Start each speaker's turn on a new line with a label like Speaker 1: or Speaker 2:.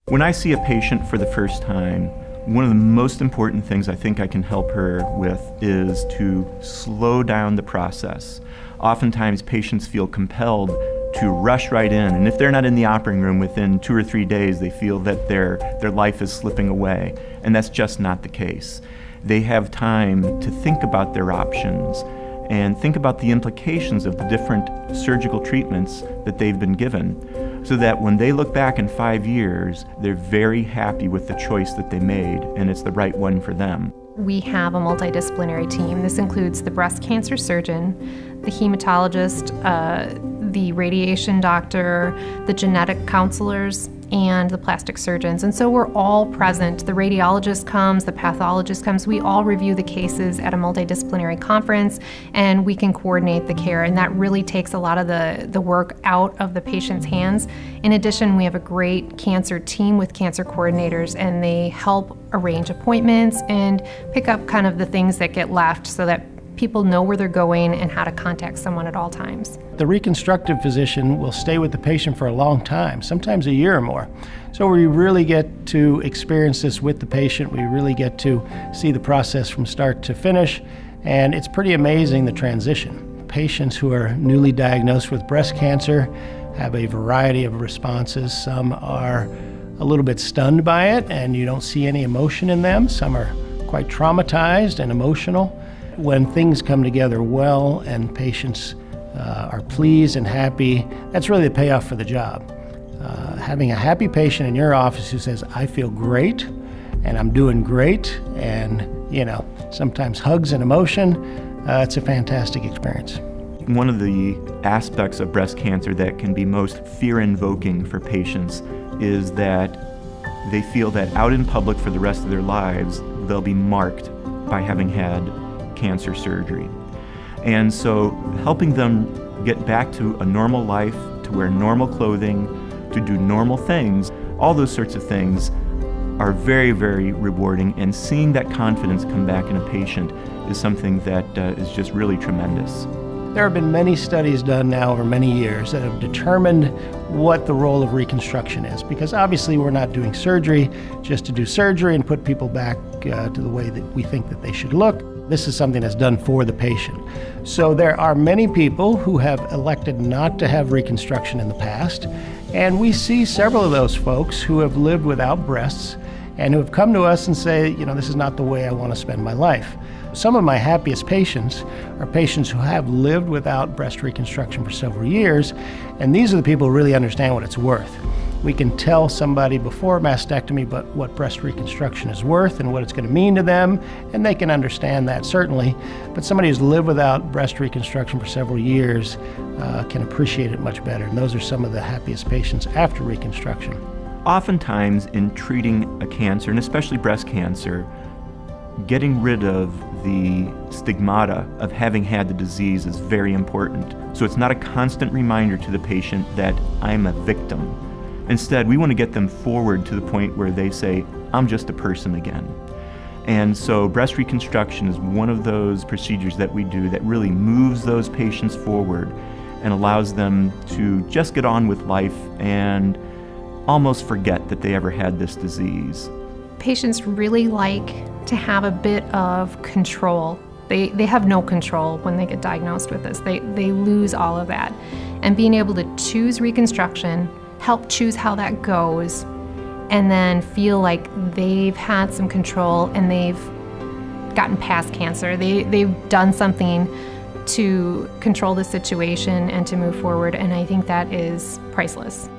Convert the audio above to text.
Speaker 1: When I see a patient for the first time, one of the most important things I think I can help her with is to slow down the process. Oftentimes patients feel compelled to rush right in, and if they're not in the operating room within 2 or 3 days, they feel that their life is slipping away, and that's just not the case. They have time to think about their options and think about the implications of the different surgical treatments that they've been given, so that when they look back in 5 years, they're very happy with the choice that they made, and it's the right one for them.
Speaker 2: We have a multidisciplinary team. This includes the breast cancer surgeon, the hematologist, the radiation doctor, the genetic counselors, and the plastic surgeons. And so we're all present. The radiologist comes, the pathologist comes. We all review the cases at a multidisciplinary conference, and we can coordinate the care. And that really takes a lot of the work out of the patient's hands. In addition, we have a great cancer team with cancer coordinators, and they help arrange appointments and pick up kind of the things that get left so that people know where they're going and how to contact someone at all times.
Speaker 3: The reconstructive physician will stay with the patient for a long time, sometimes a year or more. So we really get to experience this with the patient. We really get to see the process from start to finish, and it's pretty amazing, the transition. Patients who are newly diagnosed with breast cancer have a variety of responses. Some are a little bit stunned by it, and you don't see any emotion in them. Some are quite traumatized and emotional. When things come together well and patients are pleased and happy, that's really the payoff for the job. Having a happy patient in your office who says, I feel great and I'm doing great, and sometimes hugs and emotion, it's a fantastic experience.
Speaker 1: One of the aspects of breast cancer that can be most fear-invoking for patients is that they feel that out in public for the rest of their lives, they'll be marked by having had cancer surgery. And so helping them get back to a normal life, to wear normal clothing, to do normal things, all those sorts of things are very, very rewarding, and seeing that confidence come back in a patient is something that is just really tremendous.
Speaker 3: There have been many studies done now over many years that have determined what the role of reconstruction is, because obviously we're not doing surgery just to do surgery and put people back to the way that we think that they should look. This is something that's done for the patient. So there are many people who have elected not to have reconstruction in the past, and we see several of those folks who have lived without breasts and who have come to us and say, this is not the way I want to spend my life. Some of my happiest patients are patients who have lived without breast reconstruction for several years, and these are the people who really understand what it's worth. We can tell somebody before a mastectomy what breast reconstruction is worth and what it's going to mean to them, and they can understand that certainly. But somebody who's lived without breast reconstruction for several years can appreciate it much better, and those are some of the happiest patients after reconstruction.
Speaker 1: Oftentimes in treating a cancer, and especially breast cancer, getting rid of the stigmata of having had the disease is very important. So it's not a constant reminder to the patient that I'm a victim. Instead, we want to get them forward to the point where they say, I'm just a person again. And so breast reconstruction is one of those procedures that we do that really moves those patients forward and allows them to just get on with life and almost forget that they ever had this disease.
Speaker 2: Patients really like to have a bit of control. They have no control when they get diagnosed with this. They lose all of that. And being able to choose reconstruction, help choose how that goes, and then feel like they've had some control and they've gotten past cancer. They've done something to control the situation and to move forward, and I think that is priceless.